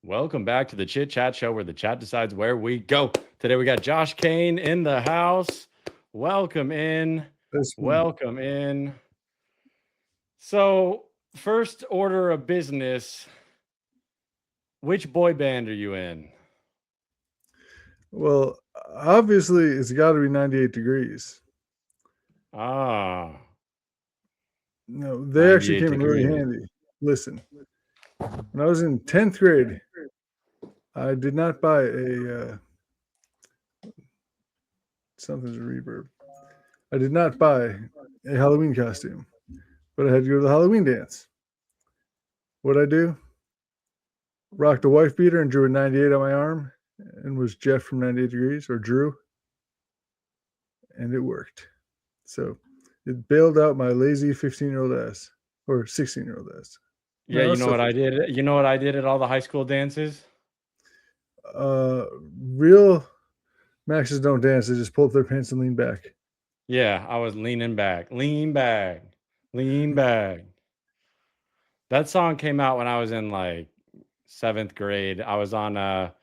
Welcome back to the Chit-Chat show where the chat decides where we go. Today we got Josh Kane in the house. Welcome in. Welcome in. So, first order of business, which boy band are you in? Well, obviously, it's got to be 98 Degrees. Ah. No, they actually came in really handy. Listen, when I was in 10th grade, I did not buy something's a reverb. I did not buy a Halloween costume, but I had to go to the Halloween dance. What'd I do? Rocked a wife beater and drew a 98 on my arm and was Jeff from 98 Degrees, or Drew. And it worked. So it bailed out my lazy 15-year-old ass, or 16-year-old ass. Yeah, you know what I did? You know what I did at all the high school dances? Real Maxes don't dance. They just pull up their pants and lean back. Yeah, I was leaning back. Lean back. Lean back. That song came out when I was in like 7th grade. I was on a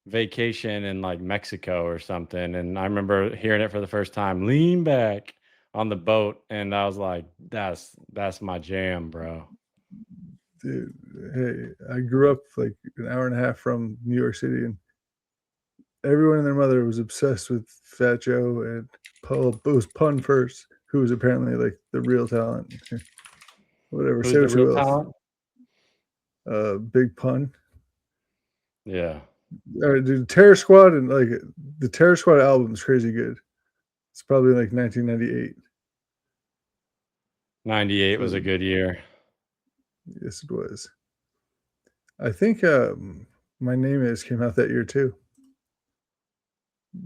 vacation in like Mexico or something, and I remember hearing it for the first time. Lean back on the boat, and I was like, that's my jam, bro. Dude, hey, I grew up like an hour and a half from New York City, and everyone and their mother was obsessed with Fat Joe and Paul. It was Pun first, who was apparently like the real talent. Whatever. Who's the real talent? Big Pun. Yeah. Dude, Terror Squad, and like the Terror Squad album is crazy good. It's probably like 1998. 98 was a good year. Yes, it was. I think My Name Is came out that year too.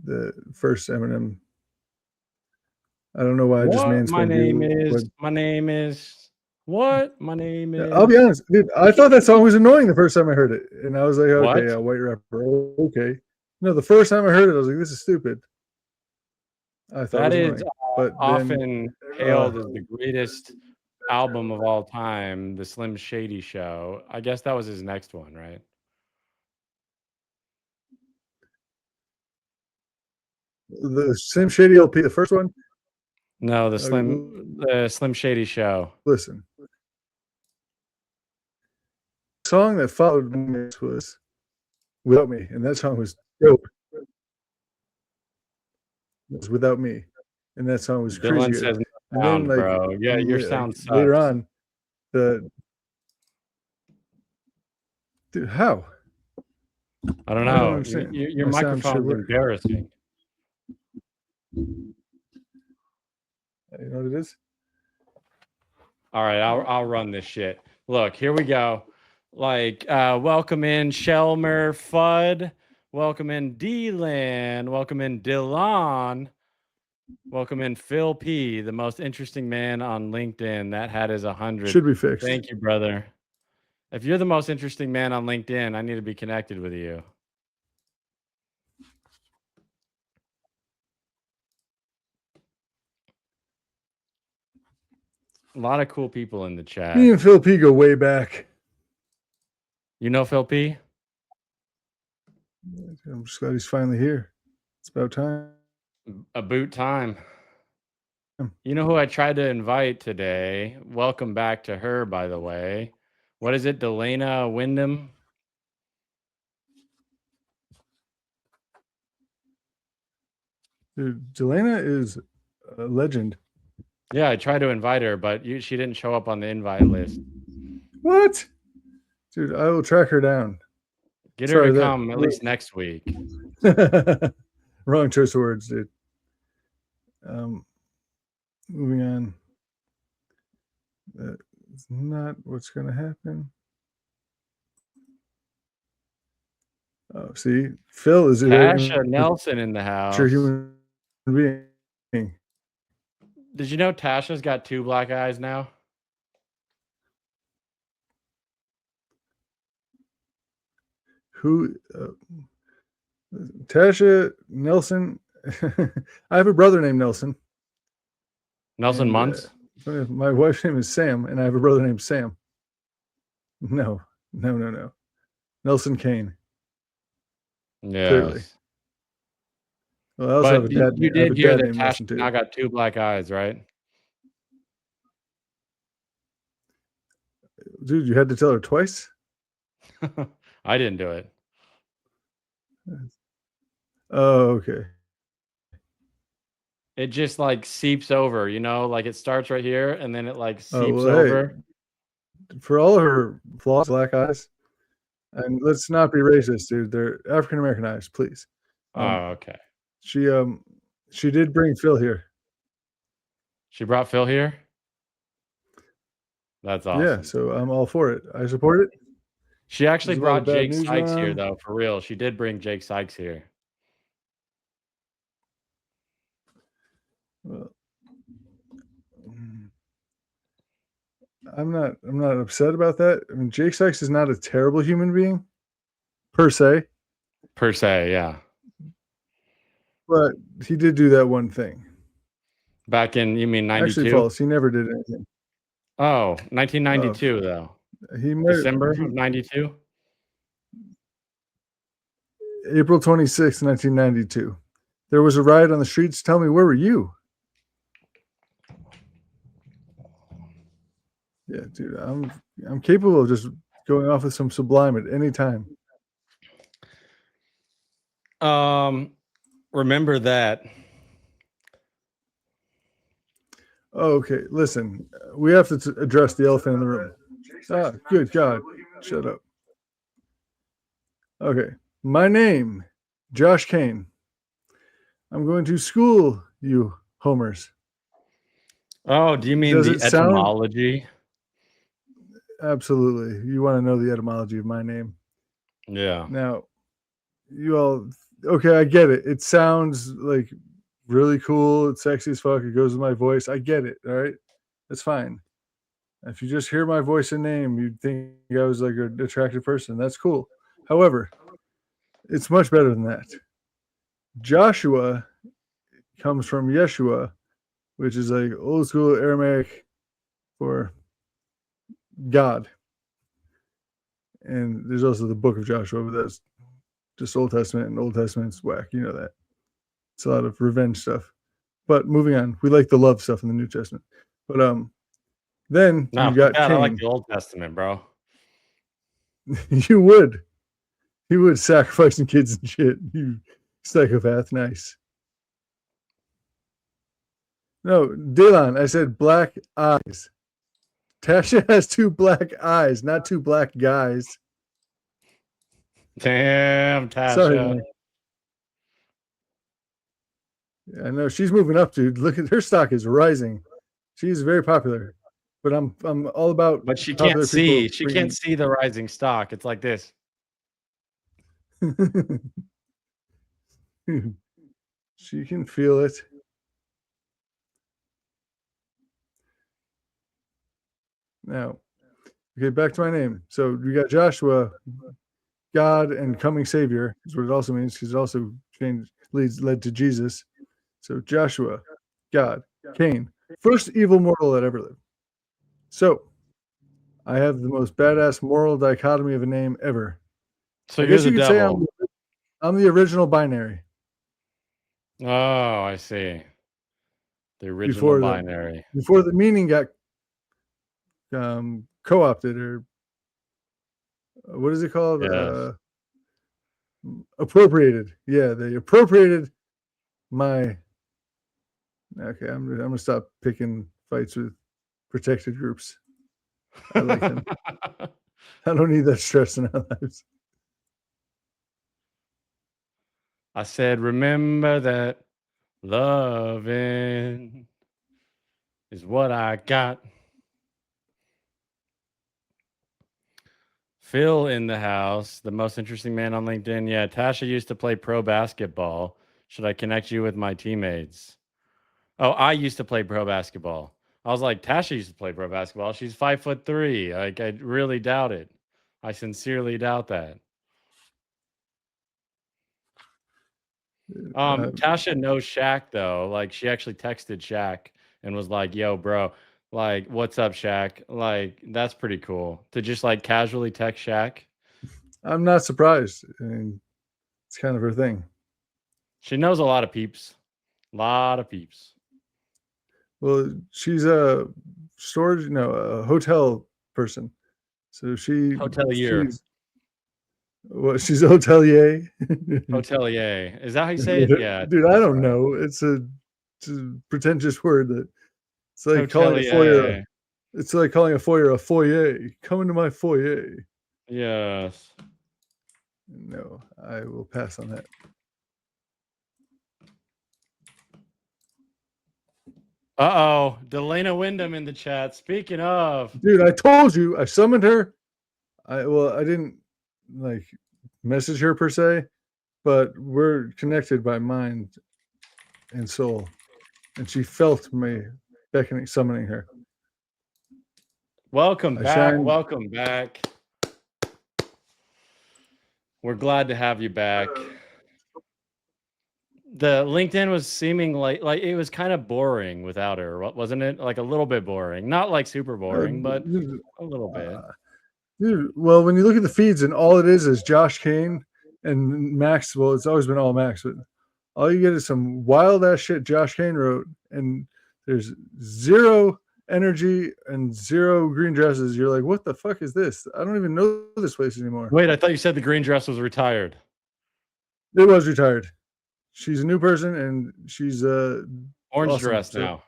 The first Eminem. I don't know why I just mansplained. My name is. What? My name is. I'll be honest, dude. I thought that song was annoying the first time I heard it, and I was like, okay, yeah, white rapper, okay. No, the first time I heard it, I was like, this is stupid. I thought that is often hailed as the greatest album of all time, the Slim Shady Show. I guess that was his next one, right? The Slim Shady LP, the first one? No, the Slim Shady Show. Listen. The song that followed this was Without Me, and that song was dope. It was Without Me, and that song was Dylan crazy says good. And then, like, bro. Yeah, your sound sucks. Later on, dude, how? I don't know. Your microphone is embarrassing. You know what it is? All right, I'll run this shit. Look, here we go. Like, welcome in Shelmer Fudd. Welcome in D-Land. Welcome in Dylan. Welcome in Phil P, the most interesting man on LinkedIn. That hat is 100. Should be fixed. Thank you, brother. If you're the most interesting man on LinkedIn, I need to be connected with you. A lot of cool people in the chat. Me and Phil P go way back. You know Phil P? I'm just glad he's finally here. It's about time. About time. You know who I tried to invite today? Welcome back to her, by the way. What is it, Delana Wyndham? Dude, Delana is a legend. Yeah, I tried to invite her, but she didn't show up on the invite list. What? Dude, I will track her down. Get her to come at least next week. Wrong choice of words, dude. Moving on. That's not what's going to happen. Oh, see, Phil is Tasha Nelson in the house. Human being. Did you know Tasha's got 2 black eyes now? Who? Tasha Nelson. I have a brother named Nelson. Nelson Muntz? My wife's name is Sam, and I have a brother named Sam. No. Nelson Kane. Clearly. Yes. Well, I also have a But dad you name. I have did a hear dad that named Tasha Nelson now too. got 2 black eyes, right? Dude, you had to tell her twice? I didn't do it. Oh, okay. It just like seeps over, like it starts right here and then it like Oh, seeps well, hey, over. for all her flaws, black eyes, and let's not be racist, dude. They're African American eyes, please. Oh, okay. She did bring Phil here. She brought Phil here? That's Yeah, awesome. so I'm all for it. I support it. She actually There's a lot of brought bad Jake news going Sykes here on. though, for real. She did bring Jake Sykes here. Well, I'm not upset about that. I mean, Jake Sykes is not a terrible human being, per se, Per se, yeah. but he did do that one thing. Back in, you mean Actually, 92? false. He never did anything. Oh, 1992 though. He might December of 92? April 26, 1992. There was a riot on the streets. Tell me, where were you? Yeah, dude, I'm capable of just going off with some sublime at any time. Remember that. Oh, okay, listen, we have to address the elephant in the room. Ah, good God, shut up. Okay, my name, Josh Kane. I'm going to school you homers. Oh, do you mean Does the it sound? etymology? Absolutely. You want to know the etymology of my name. Yeah. Now, you all, okay, I get it. It sounds like really cool. It's sexy as fuck. It goes with my voice. I get it. All right. That's fine. If you just hear my voice and name, you'd think I was like an attractive person. That's cool. However, it's much better than that. Joshua comes from Yeshua, which is like old school Aramaic for God. And there's also the book of Joshua, but that's just Old Testament, and Old Testament's whack. You know that. It's a lot of revenge stuff. But moving on, we like the love stuff in the New Testament. But then Nah, you've fuck got that. I like Cain. the Old Testament, bro. You would sacrificing kids and shit. You psychopath. Nice. No, Dylan, I said black eyes. Tasha has 2 black eyes, not 2 black guys. Damn, Tasha. Sorry, man. I know she's moving up, dude. Look at her stock is rising. She's very popular. But I'm all about. But she can't popular see. people She can't see the rising stock. It's like this. She can feel it. Now, okay, back to my name. So we got Joshua, God and coming Savior is what it also means, because it also led to Jesus. So Joshua, God, Cain, first evil mortal that ever lived. So I have the most badass moral dichotomy of a name ever. So I you're guess the you could say devil. I'm the original binary. Oh, I see. The original binary. Before the meaning got co-opted, or what is it called? Yes. Appropriated. Yeah, they appropriated my. Okay, I'm gonna stop picking fights with protected groups. I like them. I don't need that stress in our lives. I said, remember that loving is what I got. Phil in the house, the most interesting man on LinkedIn. Yeah, Tasha used to play pro basketball. Should I connect you with my teammates? Oh, I used to play pro basketball. I was like, Tasha used to play pro basketball. She's 5'3". Like, I really doubt it. I sincerely doubt that. Tasha knows Shaq though. Like, she actually texted Shaq and was like, "Yo, bro, like, what's up, Shaq?" Like, that's pretty cool to just like casually text Shaq. I'm not surprised. I mean, it's kind of her thing. She knows a lot of peeps. A lot of peeps. Well, she's a storage, no, a hotel person. So Hotelier. she's she's a hotelier. Hotelier. Is that how you say it? Yeah. Dude, I don't know. It's a pretentious word that it's like calling a foyer. Hotelier. It's like calling a foyer a foyer. Come into my foyer. Yes. No, I will pass on that. Uh-oh. Delana Wyndham in the chat. Speaking of. Dude, I told you. I summoned her. I didn't like message her per se, but we're connected by mind and soul. And she felt me beckoning, summoning her. Welcome back. Welcome back. We're glad to have you back. The LinkedIn was seeming like it was kind of boring without her, wasn't it? Like a little bit boring. Not like super boring, but a little bit. Dude, well, when you look at the feeds and all it is Josh Kane and Max, well, it's always been all Max, but all you get is some wild ass shit Josh Kane wrote, and there's zero energy and zero green dresses. You're like, what the fuck is this? I don't even know this place anymore. Wait, I thought you said the green dress was retired. It was retired. She's a new person, and she's orange awesome. Dress now.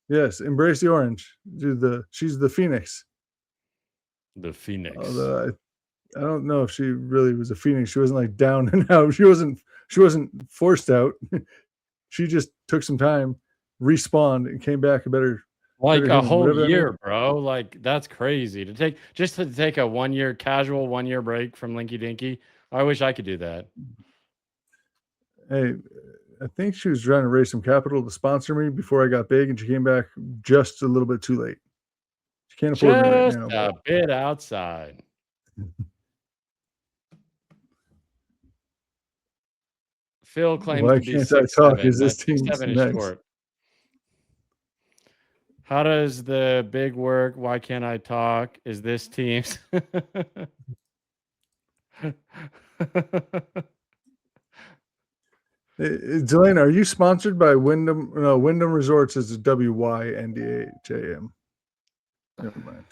Yes, embrace the orange. Dude, she's the Phoenix. The Phoenix. Although I don't know if she really was a Phoenix. She wasn't like down and out. She wasn't forced out. She just took some time, respawned, and came back a better. Like a whole year, bro. Like that's crazy to take a 1 year casual 1 year break from Linky Dinky. I wish I could do that. Hey, I think she was trying to raise some capital to sponsor me before I got big, and she came back just a little bit too late. She can't afford me right now. Just a bit outside. Phil claims Why to be can't 6'7". I talk? Is this team 7 is short. How does the big work? Why can't I talk? Is this team's? Delane, are you sponsored by Wyndham? No, Wyndham Resorts is WYNDHAM. Never mind.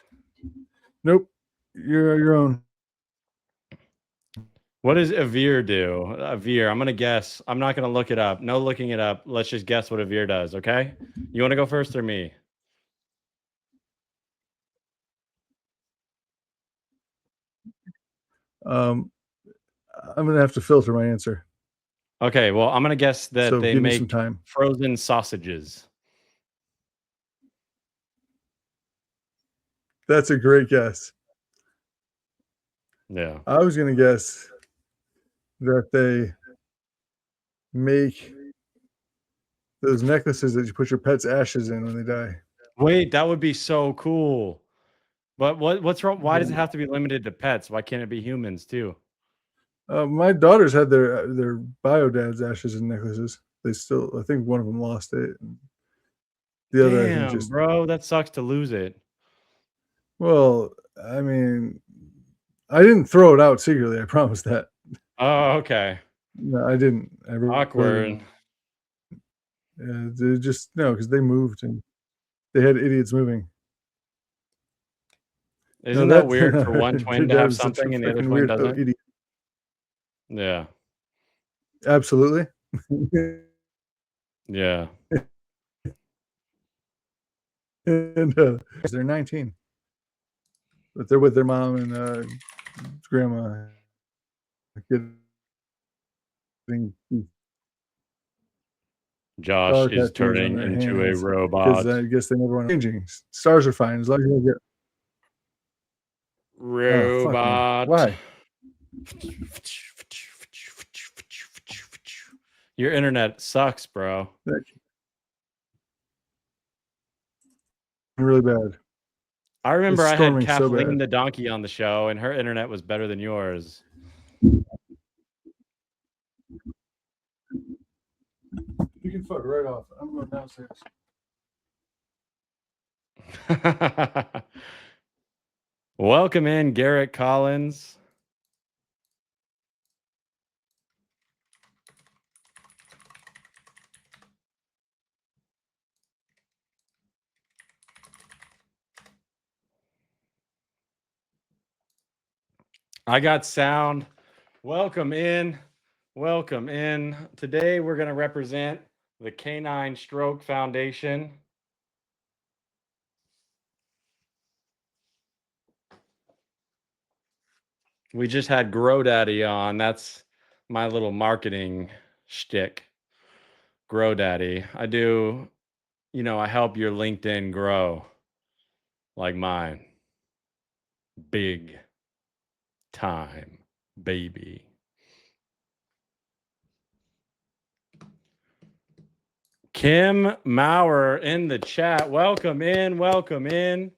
Nope, you're your own. What does Avir do? Avir, I'm gonna guess. I'm not gonna look it up. No looking it up. Let's just guess what Avir does. Okay, you want to go first or me? I'm gonna have to filter my answer. Okay, well, I'm gonna guess that so they give me make some time. Frozen sausages. That's a great guess. Yeah. I was gonna guess that they make those necklaces that you put your pet's ashes in when they die. Wait, that would be so cool. But what's wrong? Why does it have to be limited to pets? Why can't it be humans too? My daughters had their bio dad's ashes in necklaces. They still, I think one of them lost it. The other, I think, just bro, that sucks to lose it. Well, I mean, I didn't throw it out secretly. I promise that. Oh, okay. No, I didn't. Awkward. Yeah, they just no, because they moved and they had idiots moving. Isn't that weird for one twin to have something and the other twin doesn't? Idiot. Yeah. Absolutely. Yeah. And they're 19, but they're with their mom and grandma. Josh is turning into a robot. Because I guess they never want changing. Stars are fine as long as you get robot. Why? Your internet sucks, bro. Really bad. I remember I had Kathleen the donkey on the show, and her internet was better than yours. You can fuck right off. I'm going downstairs. Welcome in, Garrett Collins. I got sound. Welcome in. Welcome in. Today we're going to represent the Canine Stroke Foundation. We just had Grow Daddy on. That's my little marketing shtick. Grow Daddy. I do, I help your LinkedIn grow like mine. Big time, baby. Kim Maurer in the chat. Welcome in. Welcome in.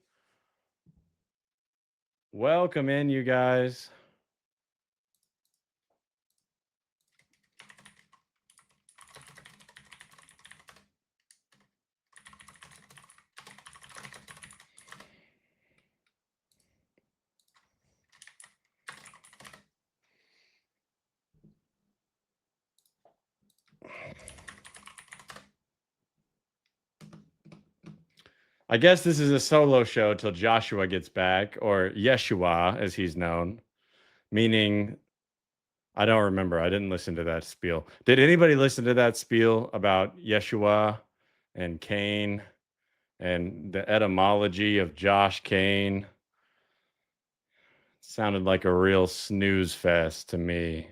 Welcome in, you guys. I guess this is a solo show till Joshua gets back, or Yeshua, as he's known, meaning I don't remember. I didn't listen to that spiel. Did anybody listen to that spiel about Yeshua and Kane and the etymology of Josh Kane? Sounded like a real snooze fest to me.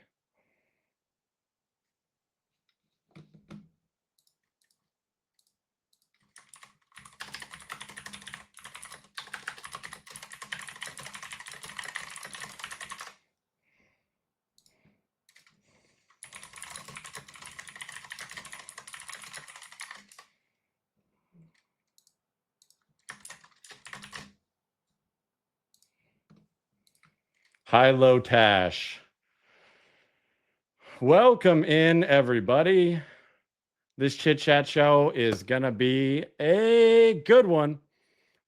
Hi-Lo Tash. Welcome in, everybody. This Chit-Chat show is going to be a good one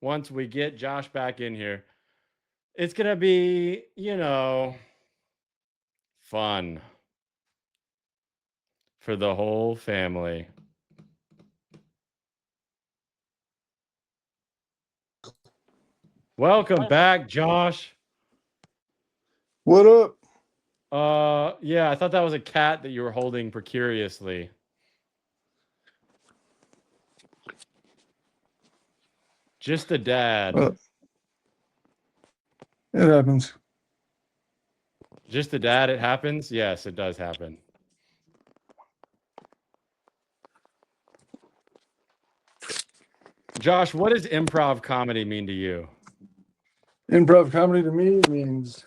once we get Josh back in here. It's going to be, fun for the whole family. Welcome back, Josh. What up? Yeah, I thought that was a cat that you were holding precariously. Just a dad. It happens. Just a dad, it happens? Yes, it does happen. Josh, what does improv comedy mean to you? Improv comedy to me means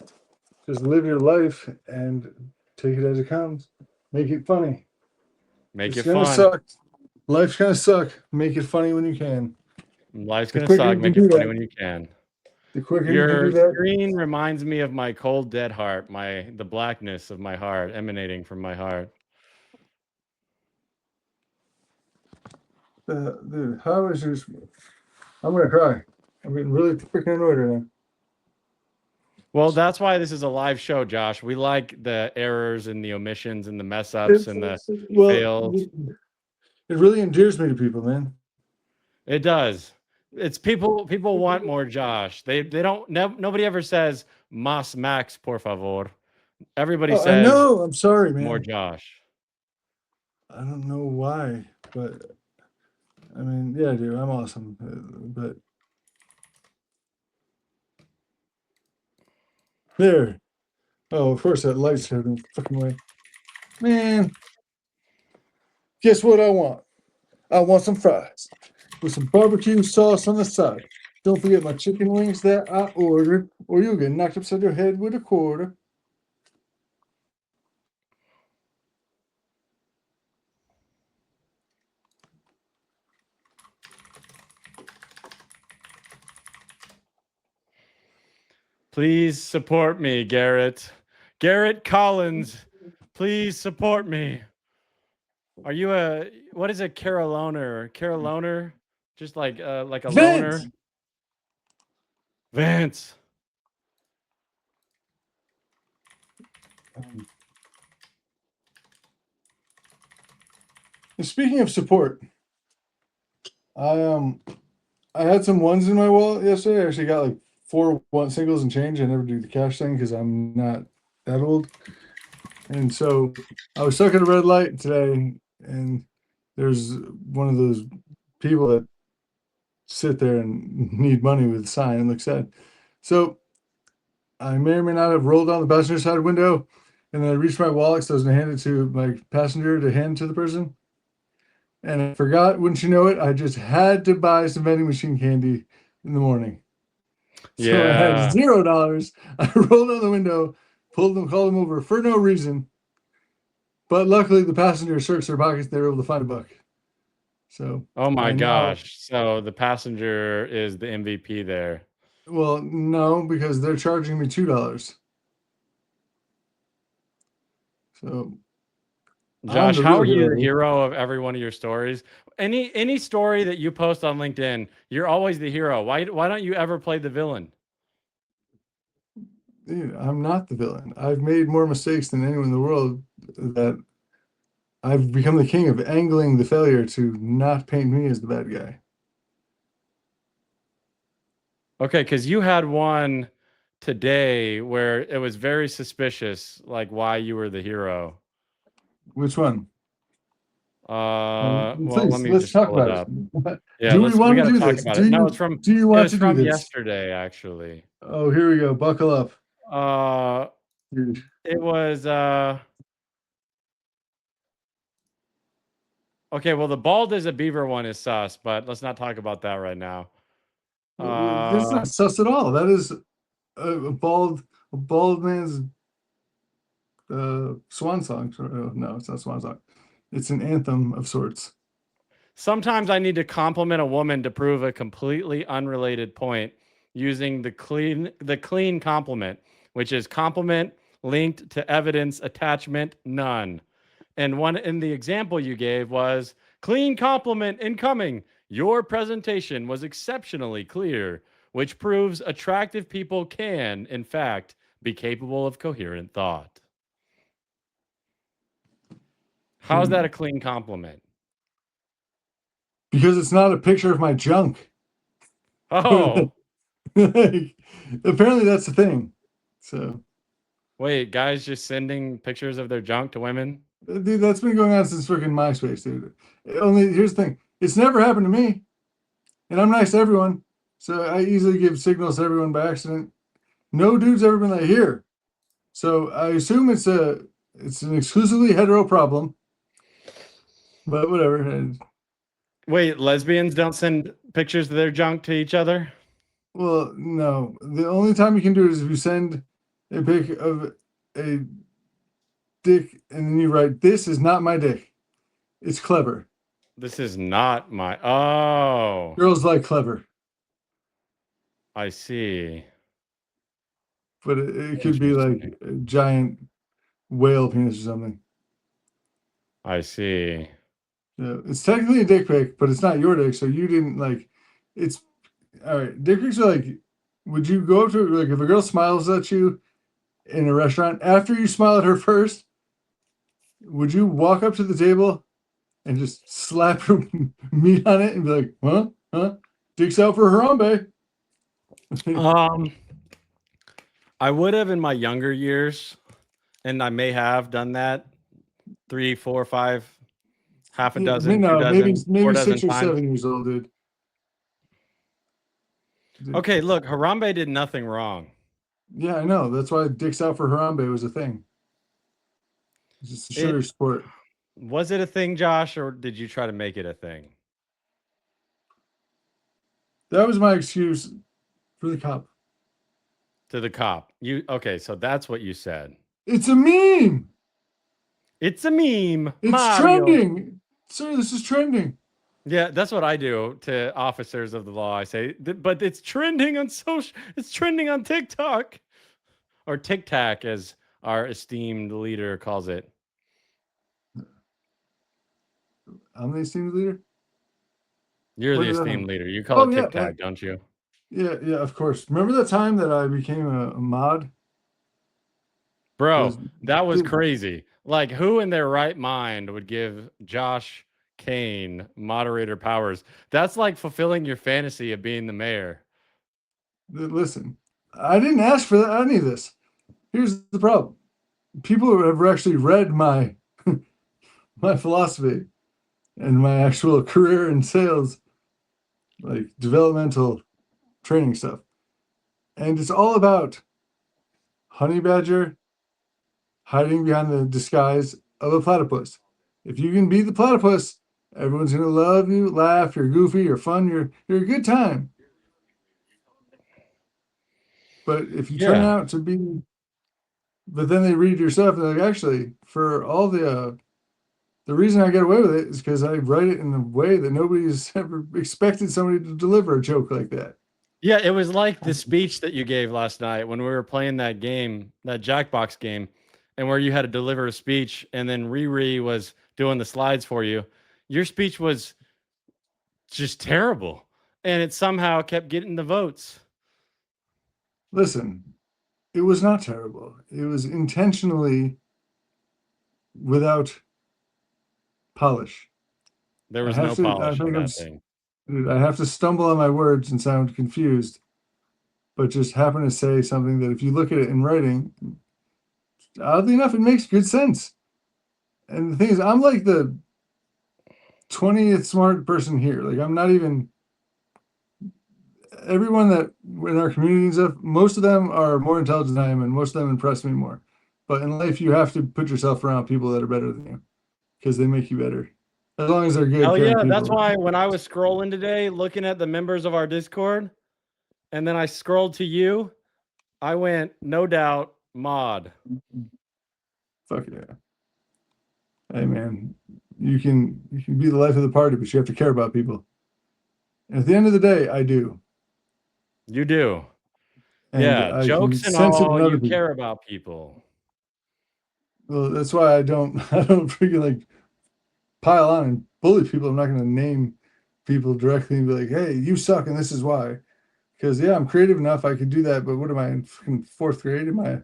just live your life and take it as it comes. Make it funny. Make It's it gonna fun. suck. Life's gonna suck. Make it funny when you can. Life's gonna suck. Make it funny when you can. The quicker you Your can do that. screen reminds me of my cold, dead heart, the blackness of my heart emanating from my heart. Dude, how is this? I'm gonna cry. I'm getting really freaking annoyed right now. Well, that's why this is a live show, Josh. We like the errors and the omissions and the mess ups and the fails. It really endears me to people, man. It does. It's people want more Josh. They don't nobody ever says mas max por favor. Everybody says I know. I'm sorry, man. more Josh. I don't know why, but I mean, yeah, dude, I'm awesome. But there. Oh, of course that light's heading fucking way. Man, guess what I want? I want some fries with some barbecue sauce on the side. Don't forget my chicken wings that I ordered, or you'll get knocked upside your head with a quarter. Please support me, Garrett. Garrett Collins, please support me. Are you what is a Caroloner? Caroloner? Just like a Vince! loner? Vance. Speaking of support, I had some ones in my wallet yesterday. I actually got like 4 one singles and change. I never do the cash thing because I'm not that old. And so I was stuck at a red light today, and there's one of those people that sit there and need money with a sign and look sad. So I may or may not have rolled down the passenger side window, and then I reached my wallet because I was going to hand it to my passenger to hand to the person. And I forgot, wouldn't you know it, I just had to buy some vending machine candy in the morning. So I had Yeah. $0. I rolled down the window, called them over for no reason. But luckily, the passenger searched their pockets. They were able to find a buck. So Oh my I now, gosh. So the passenger is the MVP there. well, no, because they're charging me $2. So I'm Josh, the how real are you hero the here. hero of every one of your stories? Any story that you post on LinkedIn, you're always the hero. Why don't you ever play the villain? Dude, I'm not the villain. I've made more mistakes than anyone in the world. That I've become the king of angling the failure to not paint me as the bad guy. Okay, because you had one today where it was very suspicious, like why you were the hero. Which one? Well, let Please, me let's just talk pull it about up. it. Yeah, Do we we want to got to do talk this? about it. No, Do you it want was to do from this? yesterday, actually. Oh, here we go. Buckle up. Uh, Dude. it was okay. Well, the bald as a beaver one is sus, but let's not talk about that right now. That's Uh, not sus at all. That is a bald man's swan song. No, it's not swan song. It's an anthem of sorts. Sometimes I need to compliment a woman to prove a completely unrelated point using the clean compliment, which is compliment linked to evidence attachment none. And one in the example you gave was clean compliment incoming. Your presentation was exceptionally clear, which proves attractive people can, in fact, be capable of coherent thought. How's that a clean compliment? Because it's not a picture of my junk. Oh, Like, apparently that's the thing. So, wait, guys just sending pictures of their junk to women? dude, that's been going on since freaking MySpace, dude. Only here's the thing: it's never happened to me, and I'm nice to everyone, so I easily give signals to everyone by accident. No dude's ever been like here, so I assume it's an exclusively hetero problem. But whatever. Wait, lesbians don't send pictures of their junk to each other? Well, no. The only time you can do it is if you send a pic of a dick and then you write, "This is not my dick." It's clever. This is not my. Oh, Girls like clever, I see. but it could be Interesting. like a giant whale penis or something. I see. Yeah, it's technically a dick pic, but it's not your dick, so you didn't like. It's all right. Dick pics are like, would you go up to like if a girl smiles at you in a restaurant after you smile at her first? Would you walk up to the table and just slap her meat on it and be like, "Huh, huh, dick's out for Harambe"? Um, I would have in my younger years, and I may have done that three, four, five, half a Yeah, dozen, two no, maybe dozen, four maybe dozen 6 or 7 times. years old, dude. Okay, look, Harambe did nothing wrong. Yeah, I know. That's why dicks out for Harambe was a thing. It's just a sugar It sport. was it a thing, Josh, or did you try to make it a thing? That was my excuse for the cop. To the cop. You okay, so that's what you said. It's a meme. It's a meme, It's Mario. trending. Sir, this is trending. Yeah, that's what I do to officers of the law. I say, but it's trending on social, it's trending on TikTok or TikTok, as our esteemed leader calls it. I'm the esteemed leader. You're What the did that esteemed mean? leader. You call Oh it yeah, TikTok, don't you? yeah, yeah. Of course. Remember that time that I became a mod? Bro, Those, that was dude, crazy. Like, who in their right mind would give Josh Kane moderator powers? That's like fulfilling your fantasy of being the mayor. Listen, I didn't ask for any of this. Here's the problem: people who have actually read my my philosophy and my actual career in sales, like developmental training stuff, and it's all about honey badger hiding behind the disguise of a platypus. If you can beat the platypus, everyone's gonna love you, laugh, you're goofy, you're fun, you're a good time. But if you turn Yeah. out to be, but then they read your stuff and they're like, actually, for all the reason I get away with it is because I write it in a way that nobody's ever expected somebody to deliver a joke like that. Yeah, it was like the speech that you gave last night when we were playing that game, that Jackbox game, and where you had to deliver a speech and then Riri was doing the slides for you. Your speech was just terrible. And it somehow kept getting the votes. Listen, it was not terrible. It was intentionally without polish. There I was have no to. I polish on think that thing. I have to stumble on my words and sound confused, but just happen to say something that, if you look at it in writing, oddly enough, it makes good sense. And the thing is, I'm like the 20th smart person here. Like, I'm not even everyone that in our community and stuff. Most of them are more intelligent than I am, and most of them impress me more. But in life, you have to put yourself around people that are better than you because they make you better. As long as they're good, Hell caring yeah. That's people. why when I was scrolling today, looking at the members of our Discord, and then I scrolled to you, I went, no doubt, mod. Fuck yeah. Hey man, you can be the life of the party, but you have to care about people. And at the end of the day, I do, You do. and Yeah. I can Jokes and sense it all, in other you people. care about people. Well, that's why I don't I don't freaking like pile on and bully people. I'm not going to name people directly and be like, "Hey, you suck, and this is why." Because yeah, I'm creative enough I could do that. But what am I in freaking fourth grade? Am I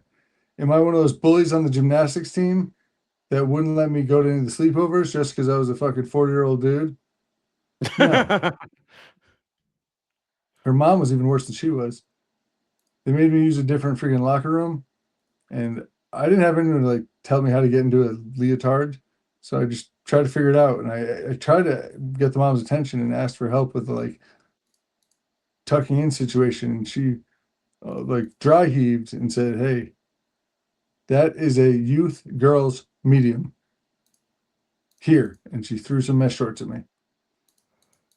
one of those bullies on the gymnastics team that wouldn't let me go to any of the sleepovers just because I was a fucking 40-year-old dude? No, her mom was even worse than she was. They made me use a different freaking locker room, and I didn't have anyone to like tell me how to get into a leotard, so I just tried to figure it out. And I tried to get the mom's attention and asked for help with the like tucking in situation, and she like dry heaved and said, "Hey, that is a youth girls medium here," and she threw some mesh shorts at me.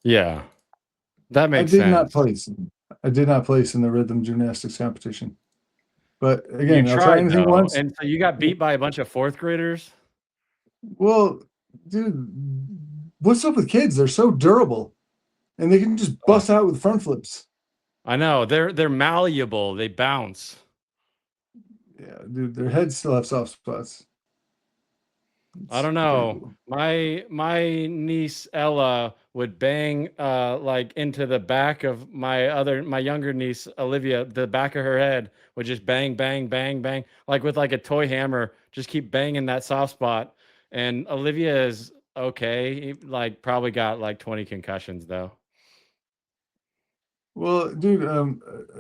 Yeah. That I makes did not sense. place. I did not place in the rhythm gymnastics competition. But You again, I'll try tried anything though. once. And so you got beat by a bunch of fourth graders? Well, dude, what's up with kids? They're so durable and they can just Oh, bust out with front flips. I know. They're malleable. They bounce. Yeah, dude, their heads still have soft spots. I It's don't pretty know. cool. My niece Ella would bang like into the back of my younger niece Olivia, the back of her head would just bang bang bang bang like with like a toy hammer, just keep banging that soft spot. And Olivia is okay, like probably got like 20 concussions though. Well, dude, a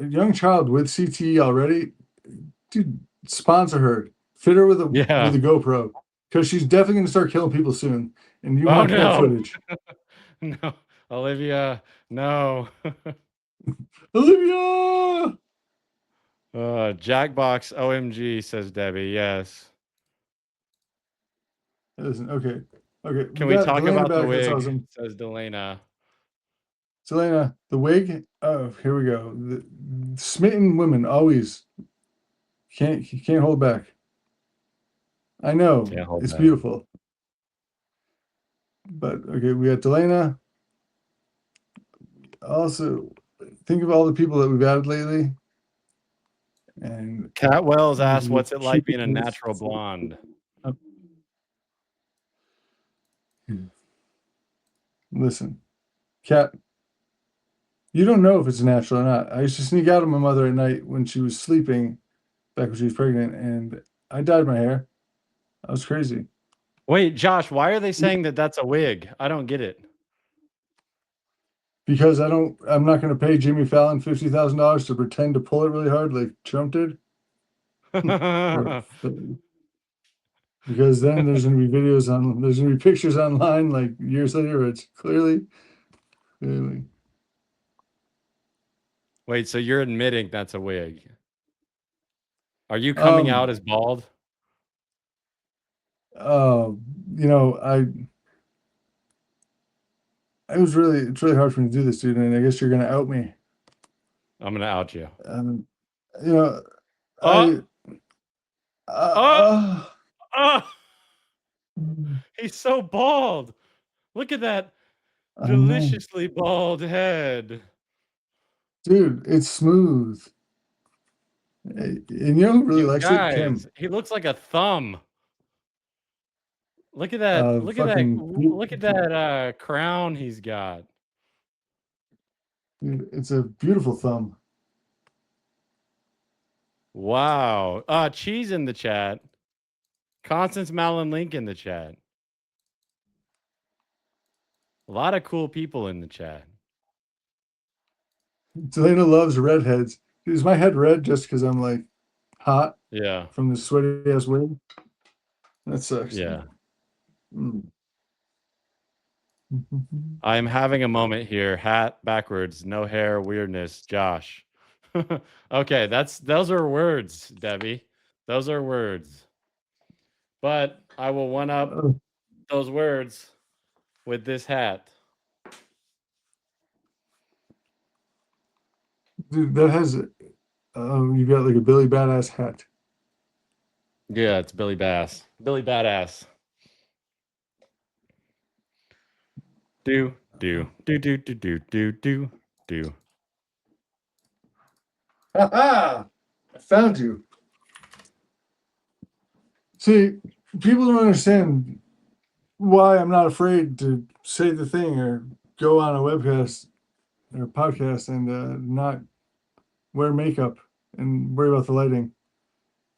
young child with CTE already, dude, sponsor her, fit her with a Yeah. GoPro, because she's definitely gonna start killing people soon, and you Oh want that no. footage. No. Olivia, no. Olivia. Jackbox OMG says Debbie. Yes. Listen, okay, okay, we Can we got talk Delana about the back. That's wig? awesome. Says Delana. Selena, the wig. Oh, here we go. The smitten women always can't hold back. I know Can't hold it's back. beautiful, but okay, we got Delana. Also, think of all the people that we've added lately, and Cat Wells asked, we "What's it like keep it being a nice. natural blonde?" Listen, Cat, you don't know if it's natural or not. I used to sneak out on my mother at night when she was sleeping, back when she was pregnant, and I dyed my hair. I was crazy Wait, Josh, why are they saying that that's a wig? I don't get it. because I'm not going to pay Jimmy Fallon $50,000 to pretend to pull it really hard like Trump did. Because then there's going to be there's going to be pictures online like years later where it's clearly. Wait, so you're admitting that's a wig? Are you coming out as bald? You know, it's really hard for me to do this, dude, and I guess you're going to out me. I'm gonna out you. You know, Oh, he's so bald. Look at that deliciously bald head. Dude, it's smooth. And you know who really likes it? Kim. He looks like a thumb. Look at that. Look at that crown he's got. Dude, it's a beautiful thumb. Wow. Cheese in the chat. Constance Malin Link in the chat. A lot of cool people in the chat. Delana loves redheads. Is my head red just because I'm like hot? Yeah. From the sweaty ass wig? That sucks. Yeah. I'm having a moment here. Hat backwards, no hair, weirdness, Josh. Okay, those are words, Debbie. Those are words. But I will one up those words with this hat. Dude, that has you got like a Billy Badass hat. Yeah, it's Billy Bass. Billy Badass. Do. Ha! I found you. See, people don't understand why I'm not afraid to say the thing or go on a webcast or podcast and not wear makeup and worry about the lighting.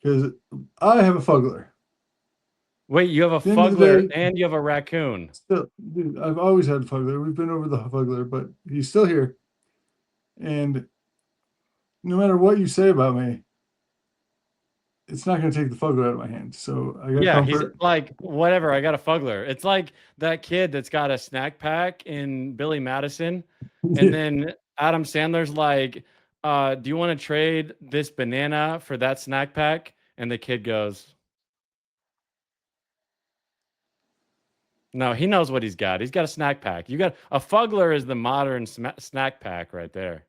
Because I have a fuggler. Wait, you have a fuggler and you have a raccoon. Still, dude, I've always had a fuggler. We've been over the fuggler, but he's still here. And no matter what you say about me, it's not going to take the fuggler out of my hand. So I got comfort. He's like, whatever, I got a fuggler. It's like that kid that's got a snack pack in Billy Madison. And then Adam Sandler's like, do you want to trade this banana for that snack pack? And the kid goes, no, he knows what he's got. He's got a snack pack. You got a fuggler is the modern snack pack right there.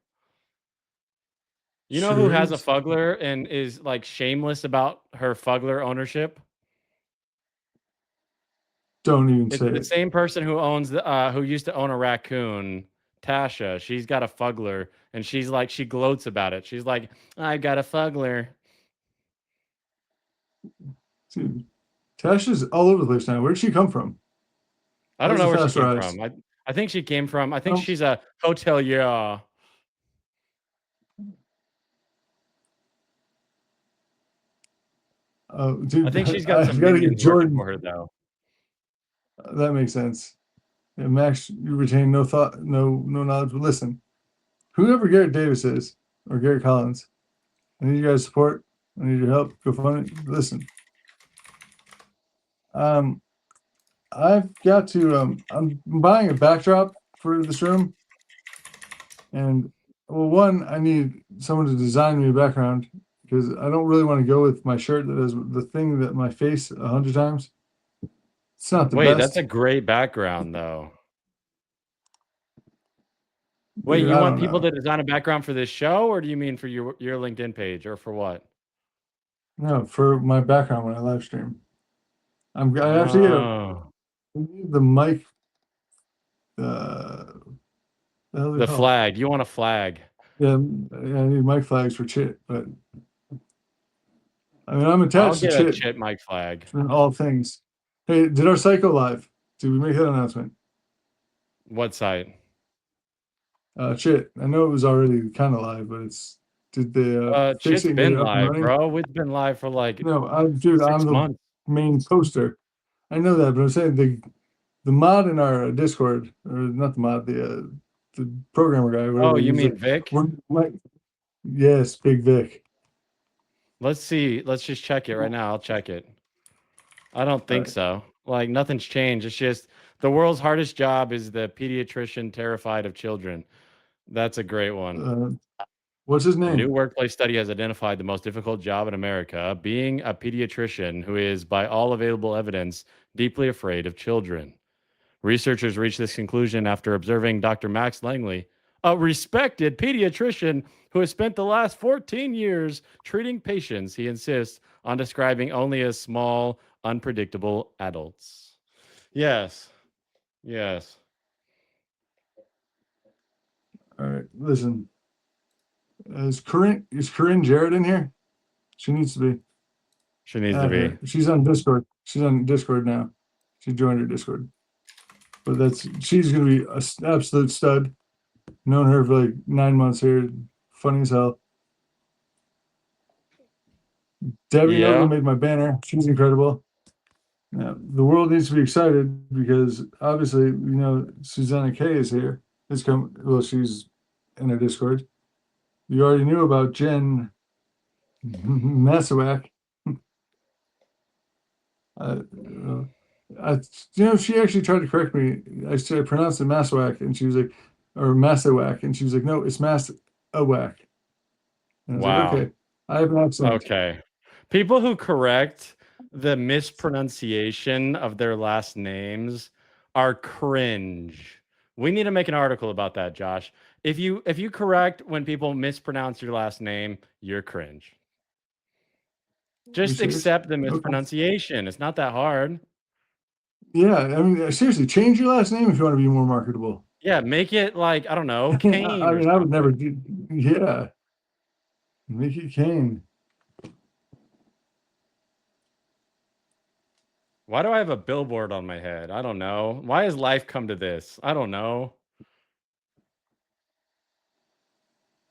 You know who has a fuggler and is like shameless about her fuggler ownership? Don't even it's say the it. Same person who owns the who used to own a raccoon, Tasha. She's got a fuggler, and she's like, she gloats about it. She's like, I got a fuggler. Dude, Tasha's all over the place now. Where'd she come from? I don't know where she came from. I think she came from. I think she's a hotelier. Oh, dude, I think she's got some minions working for her, though. That makes sense. Yeah, Max, you retain no thought, no knowledge. But listen, whoever Garrett Davis is or Garrett Collins, I need you guys' support. I need your help. Go fund it. Listen, I've got to. I'm buying a backdrop for this room, and well, one, I need someone to design me a background because I don't really want to go with my shirt that has the thing that my face 100 times. It's not the best. Wait, that's a great background, though. Wait, Dude, you want people to design a background for this show, or do you mean for your LinkedIn page, or for what? No, for my background when I live stream. I have to get the mic. The flag. You want a flag? Yeah, I need mic flags for Chit, but I mean, I'm attached to Chit. A Chit mic flag. In all things. Hey, did our site go live? Did we make that announcement? What site? Chit. I know it was already kind of live, but it's did they fix Chit's it? Been live, bro. We've been live for like dude, I'm the main poster. I know that, but I'm saying the mod in our Discord, or not the mod, the the programmer guy, whatever. Oh, you He's mean like, Vic? Yes, Big Vic. Let's see. Let's just check it right now. I'll check it. I don't All think right. so. Like nothing's changed. It's just the world's hardest job is the pediatrician terrified of children. That's a great one. What's his A new name? workplace study has identified the most difficult job in America, being a pediatrician who is, by all available evidence, deeply afraid of children. Researchers reached this conclusion after observing Dr. Max Langley, a respected pediatrician who has spent the last 14 years treating patients he insists on describing only as small, unpredictable adults. Yes, yes. All right, listen. Is Corinne Jarrett in here? She needs to be. She needs to Add be. her. She's on Discord. She's on Discord now. She joined her Discord. But she's gonna be an absolute stud. Known her for like 9 months here. Funny as hell. Debbie Noble Yeah. made my banner. She's incredible. Yeah, the world needs to be excited because obviously, Susanna K is here. She's in our Discord. You already knew about Jen Masawak. Uh, she actually tried to correct me. I said I pronounced it Masawak, and she was like, or Masawak, and she was like, no, it's Masawak. And I was like, Wow. okay, I have an accent. Okay. People who correct the mispronunciation of their last names are cringe. We need to make an article about that, Josh. If you correct when people mispronounce your last name, you're cringe. Are you Just serious? accept the Okay. mispronunciation. It's not that hard. Yeah, I mean, seriously, change your last name if you want to be more marketable. Yeah, make it like, I don't know, Kane I or mean, I would never something. do. Yeah, make it Kane. Why do I have a billboard on my head? I don't know. Why has life come to this? I don't know.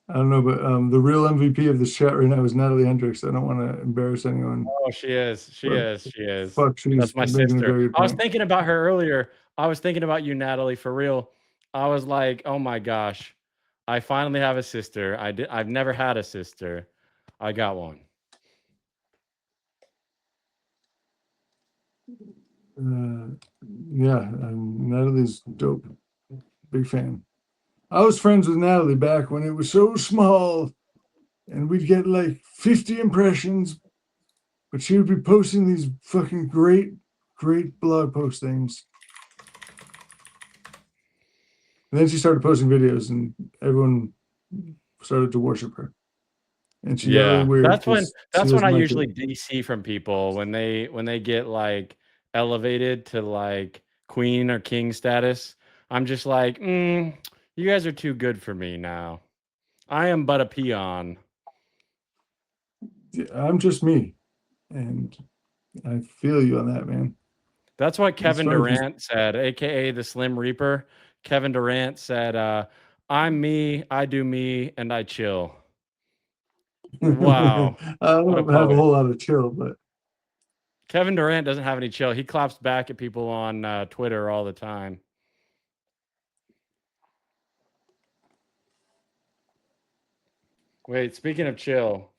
I don't know, but the real MVP of this chat right now is Natalie Hendricks. I don't want to embarrass anyone, Oh, she is. She but is. She is. fuck, That's she's my making a sister. very good I was point. thinking about her earlier. I was thinking about you, Natalie, for real. I was like, oh my gosh, I finally have a sister. I've never had a sister. I got one. Yeah, Natalie's dope. Big fan. I was friends with Natalie back when it was so small, and we'd get like 50 impressions, but she would be posting these fucking great blog postings. And then she started posting videos, and everyone started to worship her. And she got really Yeah. weird That's when because she that's when I doesn't like it. usually DC from people when they get like elevated to like queen or king status. I'm just like, you guys are too good for me now. I am but a peon. I'm just me, and I feel you on that, man. That's what It's Kevin funny because Durant said, aka the Slim Reaper. Kevin Durant said, "I'm me, I do me, and I chill." Wow, I what a don't have a poet! whole lot of chill, but Kevin Durant doesn't have any chill. He claps back at people on Twitter all the time. Wait, speaking of chill,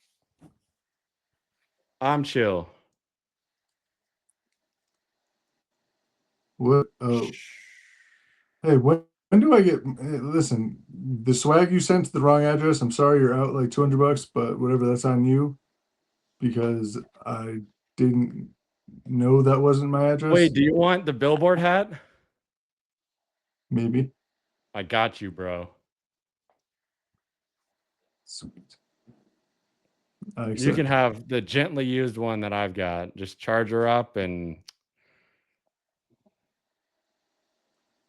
I'm chill. what? Oh, hey, when do I get? Listen, the swag you sent to the wrong address. I'm sorry, you're out like $200, but whatever. That's on you because I didn't know that wasn't my Wait, address. do you want the billboard hat? Maybe. I got you, bro. Sweet. I You can accept. have the gently used one that I've got. Just charge her up, and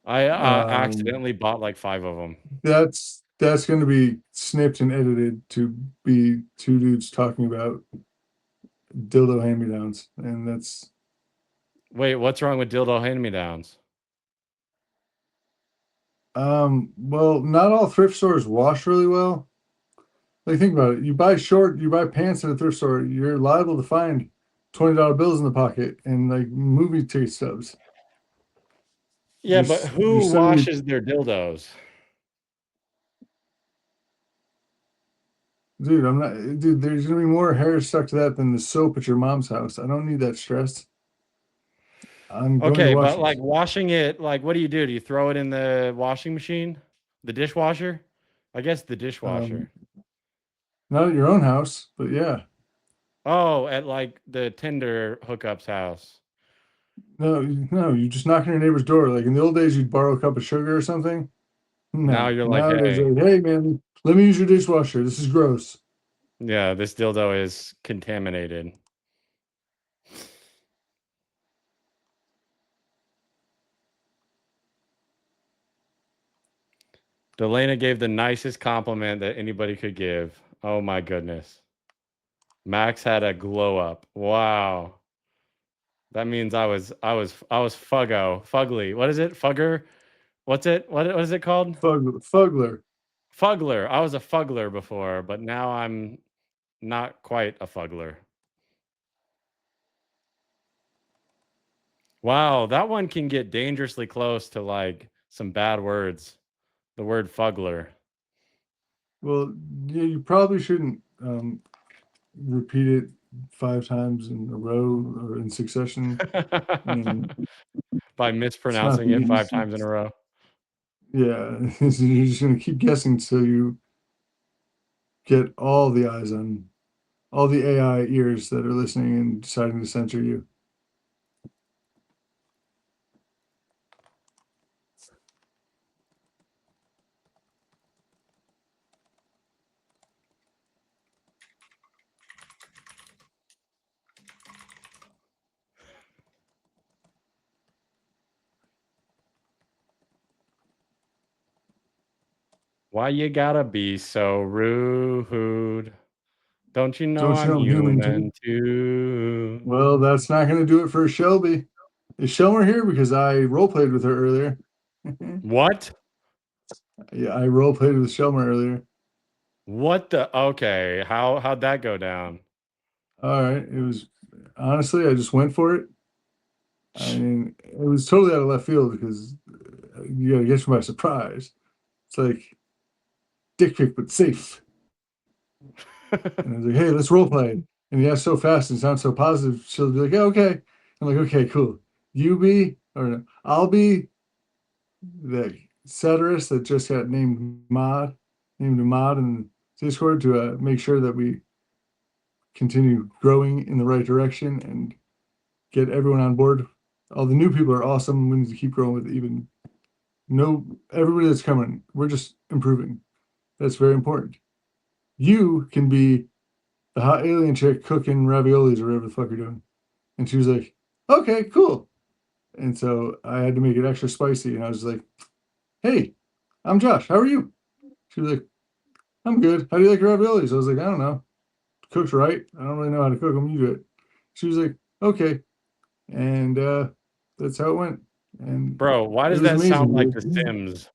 I Um, accidentally bought like 5 of them. that's going to be snipped and edited to be two dudes talking about dildo hand-me-downs, and that's Wait, what's wrong with dildo hand-me-downs? well, not all thrift stores wash really well. Like, think about it. You buy pants at a thrift store, you're liable to find $20 bills in the pocket and like movie ticket stubs. Yeah, but You're who suddenly washes their dildos? Dude, I'm not. Dude, there's gonna be more hair stuck to that than the soap at your mom's house. I don't need that stress. I'm going to Okay, wash but it. like washing it, like what do? Do you throw it in the washing machine? The dishwasher? I guess the Um, dishwasher. not at your own house, but yeah. Oh, at like the Tinder hookups house. No, no, you just knock on your neighbor's door. Like in the old days, you'd borrow a cup of sugar or something. Now No, you're like, nowadays, hey, like, hey man, let me use your dishwasher. This is gross. yeah, this dildo is contaminated. Delana gave the nicest compliment that anybody could give. Oh my goodness. Max had a glow up. Wow. That means I was fugly. What is it? Fugger? What's it? What is it called? Fugler. Fugler. I was a fugler before, but now I'm not quite a fugler. Wow, that one can get dangerously close to like some bad words. The word fugler. Well, yeah, you probably shouldn't repeat it 5 times in a row or in succession. I mean, By it's not mispronouncing the it 5 times in a easiest. row. Yeah, you're just gonna keep guessing till you get all the eyes on all the AI ears that are listening and deciding to censor you. Why you gotta be so rude? Don't you know Don't you I'm know I'm human too? human too? Well, that's not going to do it for Shelby. Is Shelmer here? Because I role played with her earlier. What? Yeah, I role played with Shelmer earlier. What the Okay, how'd that go down? All right. It was honestly, I just went for it. I mean, it was totally out of left field because you got to get you by surprise. It's like dick pic, but safe. And I was like, hey, let's role play. And he asked so fast and sounds so positive. She'll be like, yeah, okay. I'm like, okay, cool. You be, or no, I'll be the satirist that just got named a mod in Discord to make sure that we continue growing in the right direction and get everyone on board. All the new people are awesome. We need to keep growing with even no everybody that's coming. We're just improving. That's very important. You can be the hot alien chick cooking raviolis or whatever the fuck you're doing. And she was like, okay, cool. And so I had to make it extra spicy. And I was like, hey, I'm Josh. How are you? She was like, I'm good. How do you like your raviolis? I was like, I don't know. Cooked right. I don't really know how to cook them. You do it. She was like, okay. And that's how it went. And Bro, why it does was that sound like amazing. The Sims?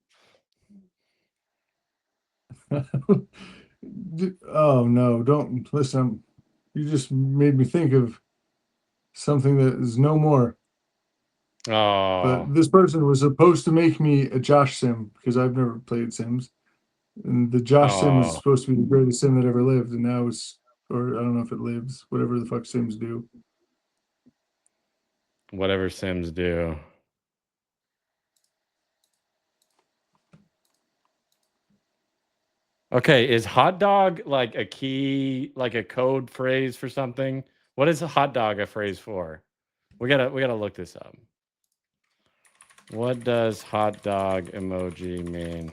Oh no, don't listen. You just made me think of something that is no more. Oh. But this person was supposed to make me a Josh Sim because I've never played Sims. And the Josh Sim was Oh. supposed to be the greatest Sim that ever lived, and now it's, or I don't know if it lives, whatever the fuck Sims do. Whatever Sims do. Okay, is hot dog like a key, like a code phrase for something? What is a hot dog a phrase for? We gotta look this up. What does hot dog emoji mean?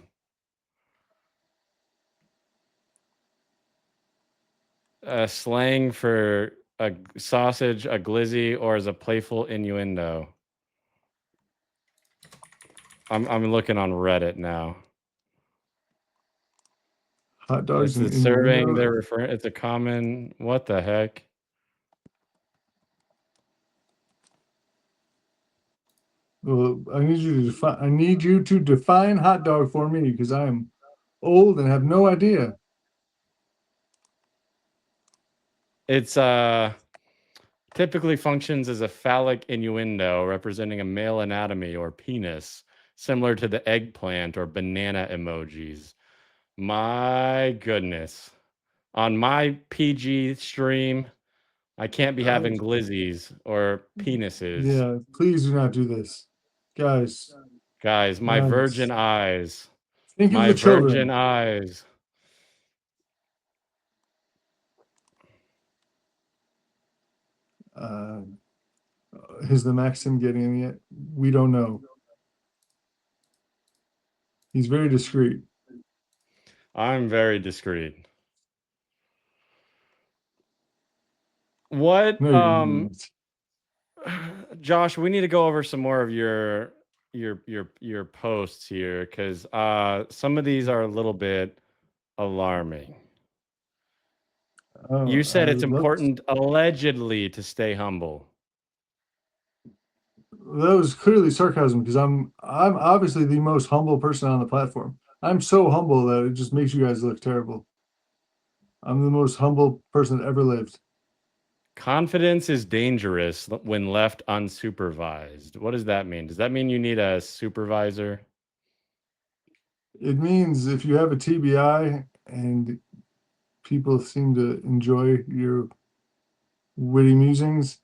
Slang for a sausage, a glizzy, or as a playful innuendo. I'm looking on Reddit now. Hot It's dogs the and serving innuendo. they're referring. It's a common. What the heck? Well, I need you to define hot dog for me because I'm old and have no idea. It's typically functions as a phallic innuendo representing a male anatomy or penis, similar to the eggplant or banana emojis. My goodness. On my PG stream, I can't be having glizzies or penises. Yeah, please do not do this. Guys, Guys, my guys, virgin eyes. think of My the virgin children. eyes. Uh, is the Maxim getting in yet? We don't know. He's very discreet. I'm very discreet. What No, you're not. Josh, we need to go over some more of your posts here cuz some of these are a little bit alarming. You Oh, said I it's would love to. important allegedly to stay humble. That was clearly sarcasm because I'm obviously the most humble person on the platform. I'm so humble that it just makes you guys look terrible. I'm the most humble person that ever lived. Confidence is dangerous when left unsupervised. What does that mean? Does that mean you need a supervisor? It means if you have a TBI and people seem to enjoy your witty musings,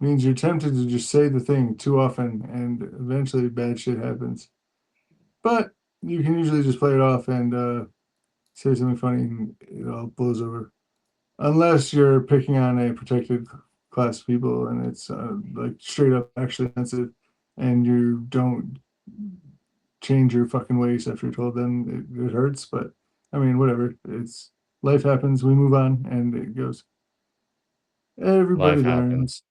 means you're tempted to just say the thing too often and eventually bad shit happens. But you can usually just play it off and say something funny and it all blows over. Unless you're picking on a protected class of people and it's like straight up actually offensive and you don't change your fucking ways after you're told, then it hurts. But I mean, whatever. It's life happens, we move on and it goes. Everybody Life happens. learns.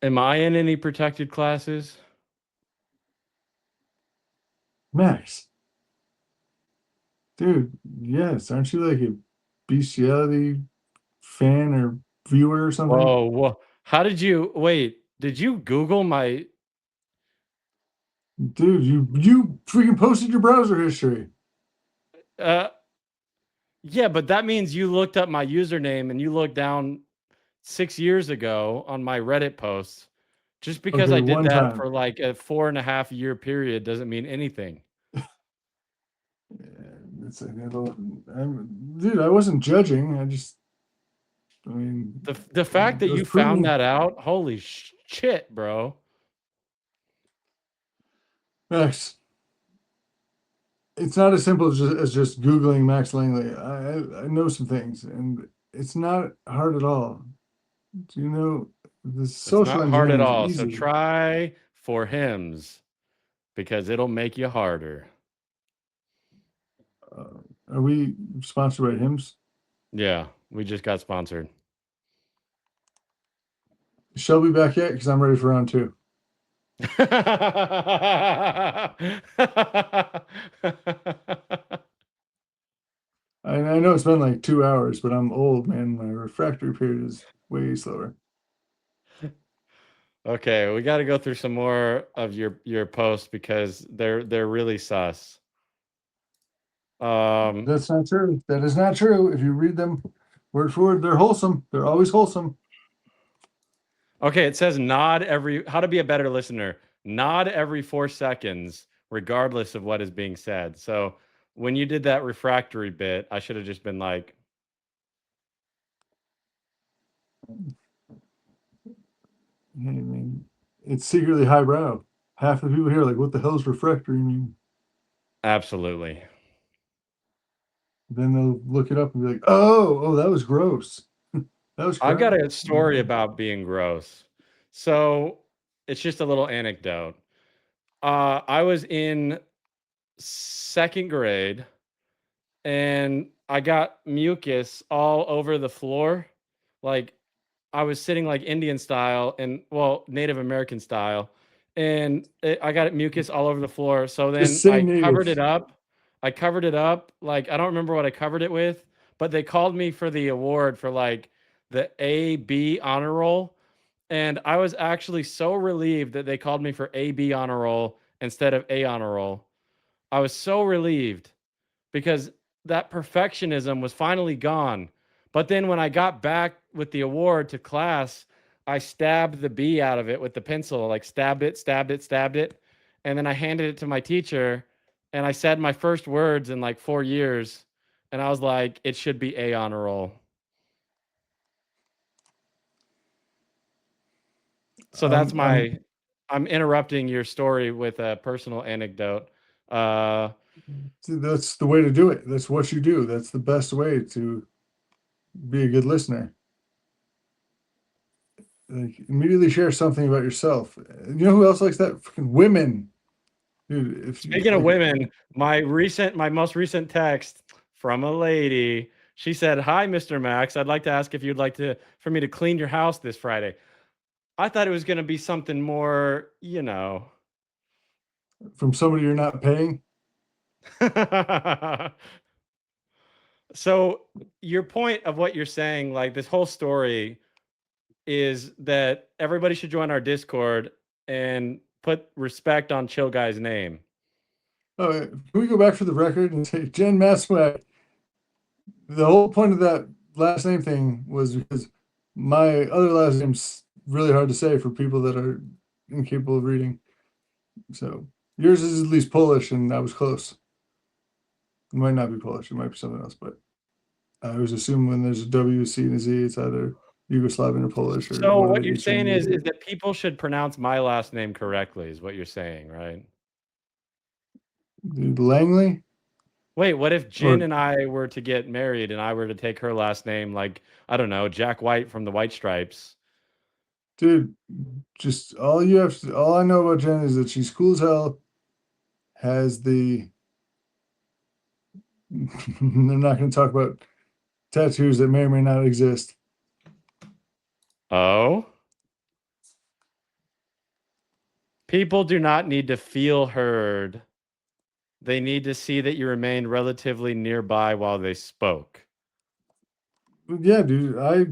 Am I in any protected classes? Max, dude, yes, aren't you like a bestiality fan or viewer or something? Whoa. How did you wait? Did you Google my Dude, you freaking posted your browser history. uh yeah, but that means you looked up my username and you looked down 6 years ago on my Reddit posts. Just because Okay, I did one that time. for like a 4.5 year period doesn't mean anything. It's like, dude, I wasn't judging. I mean, The fact that I was you found proving, that out, holy shit, bro. Max, it's not as simple as just Googling Max Langley. I know some things, and it's not hard at all. Do you know the It's social not hard engineering at is all. So easy? try for hymns because it'll make you harder. Uh, are we sponsored by Hims? Yeah, we just got sponsored. Shelby back yet? Because I'm ready for round two. I know it's been like 2 hours, but I'm old, man. My refractory period is way slower. Okay, we got to go through some more of your posts because they're really sus. Um, That's not true. That is not true. If you read them word for word, they're wholesome. They're always wholesome. okay, it says nod every how to be a better listener. Nod every 4 seconds, regardless of what is being said. So when you did that refractory bit, I should have just been like, I mean, it's secretly highbrow. Half the people here are like, what the hell does refractory mean? absolutely. Then they'll look it up and be like, oh, that was gross. That was I've got crap. a story about being gross. So it's just a little anecdote. I was in second grade and I got mucus all over the floor. Like I was sitting like Indian style and well, Native American style. And I got mucus all over the floor. So Just then say I covered native. it up. I covered it up. Like I don't remember what I covered it with, but they called me for the award for like the AB honor roll. And I was actually so relieved that they called me for AB honor roll instead of A honor roll. I was so relieved because that perfectionism was finally gone. But then when I got back with the award to class, I stabbed the B out of it with the pencil, like stabbed it, stabbed it, stabbed it. and then I handed it to my teacher, and I said my first words in like 4 years, and I was like, "It should be A honor roll." So that's I'm my I'm interrupting your story with a personal anecdote. Uh, That's the way to do it. That's what you do. That's the best way to be a good listener. Like immediately share something about yourself. You know who else likes that? Freaking women, dude. If you Speaking of like, women, my most recent text from a lady, she said, "Hi, Mr. Max. I'd like to ask if you'd like to for me to clean your house this Friday." I thought it was going to be something more, you know. from somebody you're not paying. So your point of what you're saying, like this whole story, is that everybody should join our Discord and put respect on Chill Guy's name. Oh, can we go back for the record and say Jen Maswag? The whole point of that last name thing was because my other last name's really hard to say for people that are incapable of reading. So yours is at least Polish, and I was close. It might not be Polish. It might be something else, but I always assume when there's a W, C, and a Z, it's either Yugoslavian or Polish or So one of what the you're H and saying the is that people should pronounce my last name correctly, is what you're saying, right? Langley. Wait, what if Or Jin and I were to get married and I were to take her last name, like, I don't know, Jack White from the White Stripes? dude, just all I know about Jen is that she's cool as hell. Has the I'm not going to talk about tattoos that may or may not exist. Oh? People do not need to feel heard. They need to see that you remained relatively nearby while they spoke. Yeah, dude, I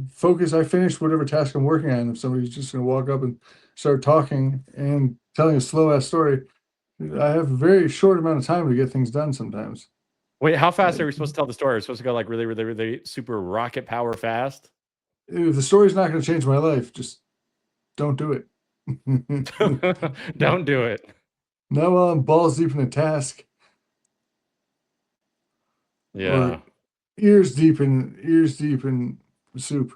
finish whatever task I'm working on. If somebody's just going to walk up and start talking and telling a slow ass story, I have a very short amount of time to get things done sometimes. Wait, how fast Like, are we supposed to tell the story? Are we supposed to go like really, really, really super rocket power fast? if the story's not going to change my life, just don't do it. Don't do it. Not while I'm balls deep in a task Yeah. or ears deep in soup.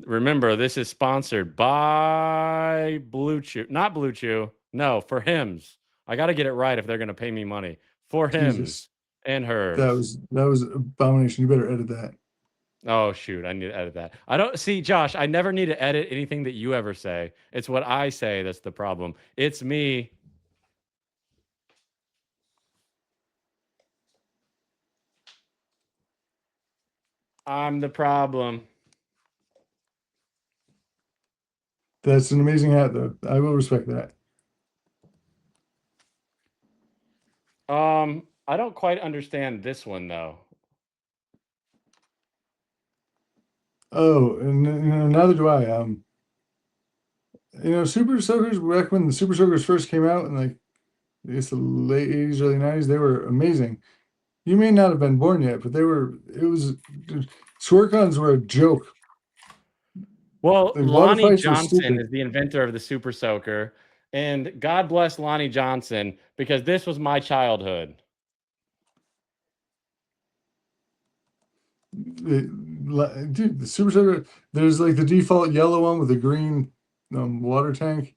Remember, this is sponsored by Blue Chew. Not Blue Chew. No, for Hims. I got to get it right if they're going to pay me money. For Jesus, Hims and hers. that was abomination. You better edit that. Oh, shoot. I need to edit that. I don't see, Josh, I never need to edit anything that you ever say. It's what I say that's the problem. It's me. I'm the problem. That's an amazing hat, though. I will respect that. I don't quite understand this one though. Oh, and neither do I. Super Soakers back when the Super Soakers first came out in like I guess the late '80s, early '90s, they were amazing. You may not have been born yet, but they were. It was Swercons were a joke. Well, Like water Lonnie fights were Johnson stupid. is the inventor of the Super Soaker, and God bless Lonnie Johnson because this was my childhood. Dude, the Super Soaker. There's like the default yellow one with the green water tank.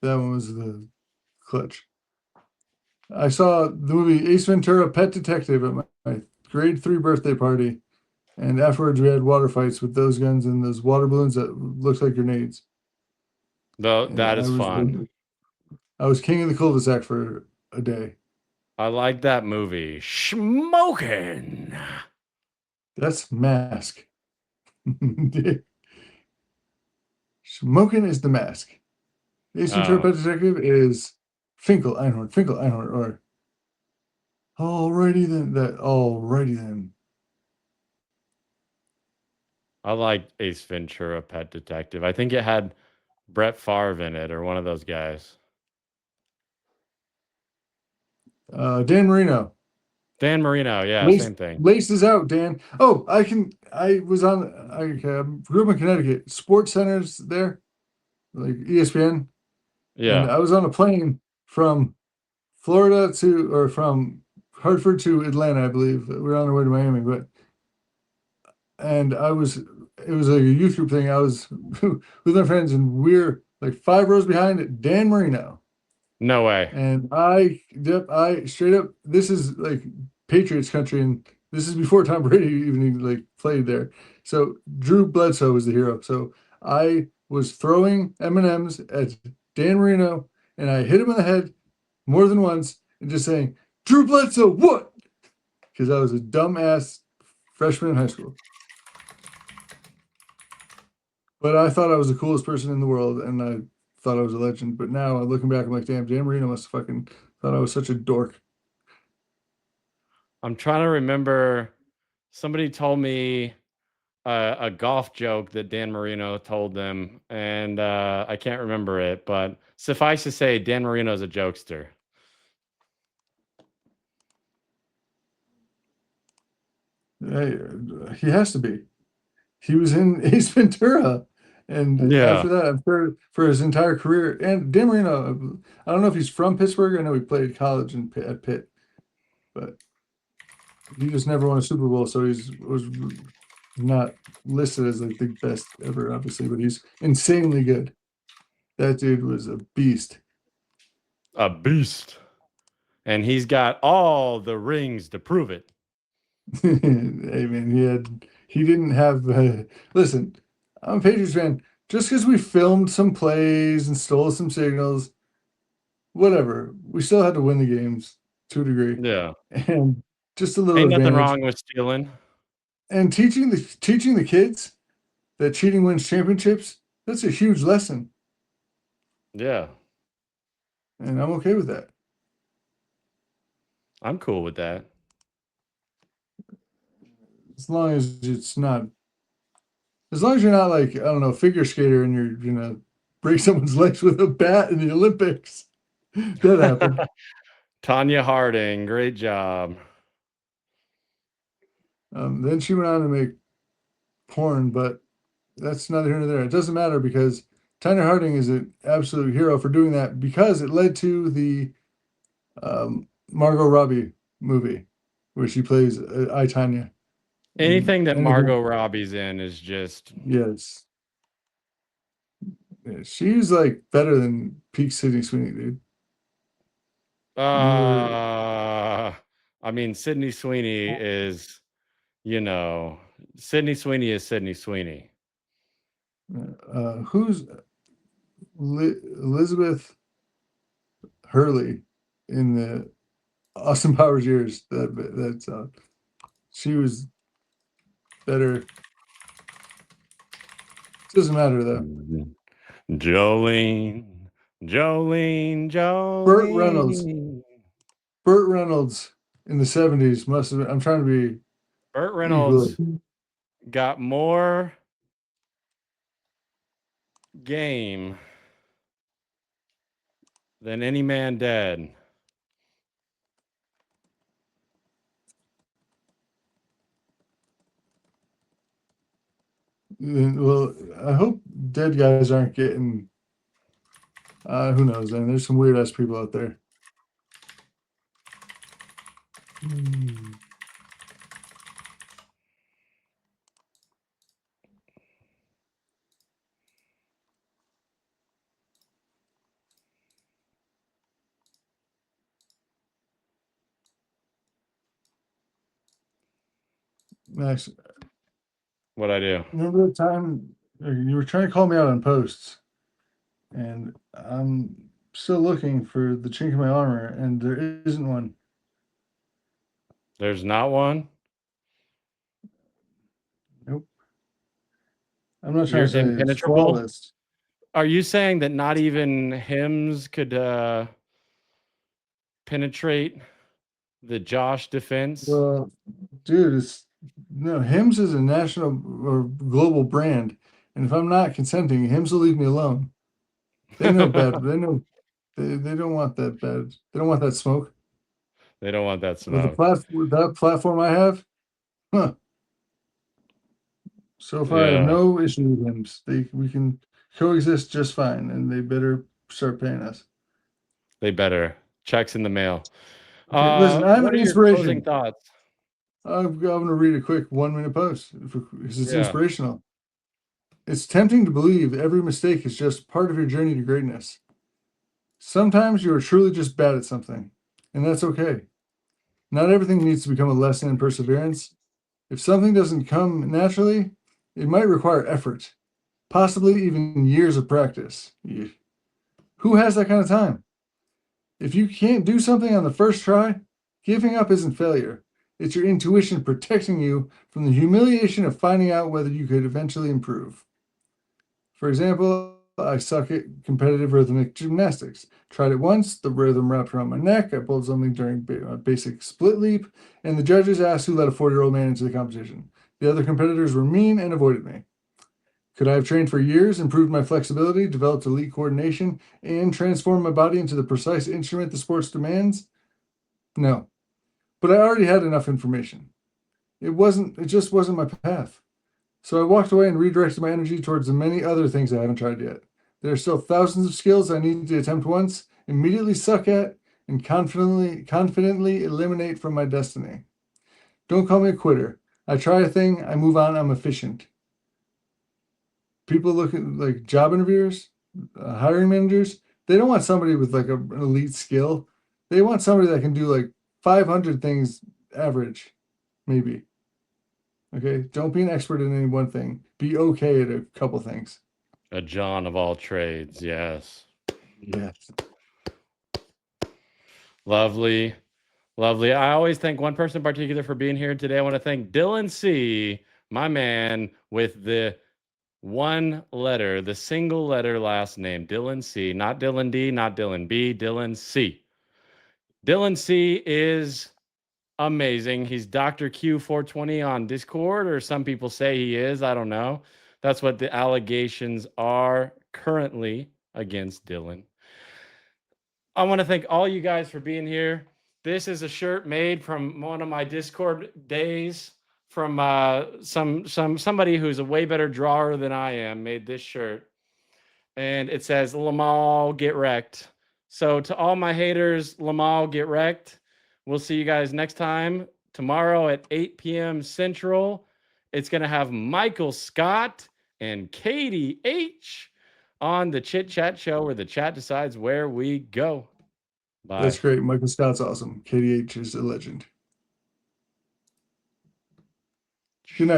That one was the clutch. I saw the movie Ace Ventura: Pet Detective at my grade 3 birthday party, and afterwards we had water fights with those guns and those water balloons that looked like grenades. Though And that is fun. I was king of the cul-de-sac for a day. I like that movie. Smoking. That's Mask. Smoking is the mask. Ace Ventura: Oh, Pet Detective is Finkel Einhorn, or alrighty then. I like Ace Ventura: Pet Detective. I think it had Brett Favre in it or one of those guys. Dan Marino. Dan Marino, yeah, same thing. Laces out, Dan. Oh, I was on. I grew up in Connecticut. Sports centers there, like ESPN. And Yeah. I was on a plane from Florida to, or from Hartford to Atlanta, I believe. We were on our way to Miami, but and it was like a youth group thing. I was with my friends, and we're like 5 rows behind Dan Marino. No way. And yep, I straight up, this is like Patriots country, and this is before Tom Brady even like played there. So Drew Bledsoe was the hero. So I was throwing M&Ms at Dan Marino, and I hit him in the head more than once, and just saying, Drew Bledsoe, what? Because I was a dumbass freshman in high school. But I thought I was the coolest person in the world, and I thought I was a legend. But now looking back, I'm like, damn, Dan Marino must have fucking thought I was such a dork. I'm trying to remember. Somebody told me a golf joke that Dan Marino told them, and I can't remember it. But suffice to say, Dan Marino's a jokester. Hey, he has to be. He was in Ace Ventura, and Yeah. after that, I'm sure for his entire career. And Dan Marino, I don't know if he's from Pittsburgh. I know he played college at Pitt, but he just never won a Super Bowl, so he's was not listed as like the best ever, obviously. But he's insanely good. That dude was a beast. A beast. And he's got all the rings to prove it. Hey man, he didn't have. Listen, I'm a Patriots fan. Just because we filmed some plays and stole some signals, whatever, we still had to win the games to a degree, Yeah. and just a little Ain't nothing advantage. wrong with stealing. And teaching the kids that cheating wins championships. That's a huge lesson, Yeah. and I'm okay with that. I'm cool with that. As long as it's not, as long as you're not like, I don't know, figure skater, and you're gonna break someone's legs with a bat in the Olympics. That happened. Tanya Harding, great job. Then she went on to make porn, but that's neither here nor there. It doesn't matter because Tanya Harding is an absolute hero for doing that because it led to the Margot Robbie movie where she plays I, Tanya. And Anything that anything, Margot Robbie's in is just yes. Yeah, she's like better than peak Sydney Sweeney, dude. You were, I mean Sydney Sweeney is, you know, Sydney Sweeney is Sydney Sweeney. who's Elizabeth Hurley in the Austin Powers years? That's she was better. Doesn't matter though. Jolene, Jolene, Burt Reynolds. Jolene. Burt Reynolds in the 70s must have been, I'm trying to be Burt equal. Reynolds got more game than any man dead. Well, I hope dead guys aren't getting, who knows, man. There's some weird ass people out there. Max, What I do? remember the time you were trying to call me out on posts, and I'm still looking for the chink in my armor, and there isn't one. There's not one. Nope. I'm not trying You're to say it's impenetrable. flawless. Are you saying that not even hymns could penetrate the Josh defense? Well, dude, it's no, Hims is a national or global brand, and if I'm not consenting, Hims will leave me alone. They know bad. They know they don't want that bad. They don't want that smoke. They don't want that With the smoke. platform, that platform I have, huh? So far, I have Yeah. no issue with Hims. We can coexist just fine, and they better start paying us. They better. Checks in the mail. Okay, listen, I'm What an are your closing inspiration. thoughts? I'm going to read a quick 1-minute post because it's Yeah. inspirational. It's tempting to believe every mistake is just part of your journey to greatness. Sometimes you are truly just bad at something, and that's okay. Not everything needs to become a lesson in perseverance. If something doesn't come naturally, it might require effort, possibly even years of practice. Who has that kind of time? If you can't do something on the first try, giving up isn't failure. It's your intuition protecting you from the humiliation of finding out whether you could eventually improve. For example, I suck at competitive rhythmic gymnastics. Tried it once, the rhythm wrapped around my neck, I pulled something during a basic split leap, and the judges asked who let a 40-year-old man into the competition. The other competitors were mean and avoided me. Could I have trained for years, improved my flexibility, developed elite coordination, and transformed my body into the precise instrument the sports demands? No. But I already had enough information. It just wasn't my path. So I walked away and redirected my energy towards the many other things I haven't tried yet. There are still thousands of skills I need to attempt once, immediately suck at, and confidently eliminate from my destiny. Don't call me a quitter. I try a thing, I move on, I'm efficient. People look at like job interviewers, hiring managers, they don't want somebody with like an elite skill. They want somebody that can do like 500 things average, maybe. Okay, don't be an expert in any one thing. Be okay at a couple things. A John of all trades. Yes. Yes. Lovely. Lovely. I always thank one person in particular for being here today. I want to thank Dylan C., my man, with the one letter, the single letter last name, Dylan C., not Dylan D., not Dylan B., Dylan C. Dylan C. is amazing. He's Dr. Q420 on Discord, or some people say he is. I don't know. That's what the allegations are currently against Dylan. I want to thank all you guys for being here. This is a shirt made from one of my Discord days from somebody who's a way better drawer than I am made this shirt. And it says Lamal get wrecked. So to all my haters, Lamal get wrecked. We'll see you guys next time tomorrow at 8 p.m. Central. It's going to have Michael Scott and Katie H on the Chit-Chat show where the chat decides where we go. Bye. That's great. Michael Scott's awesome. KDH is a legend. Good night.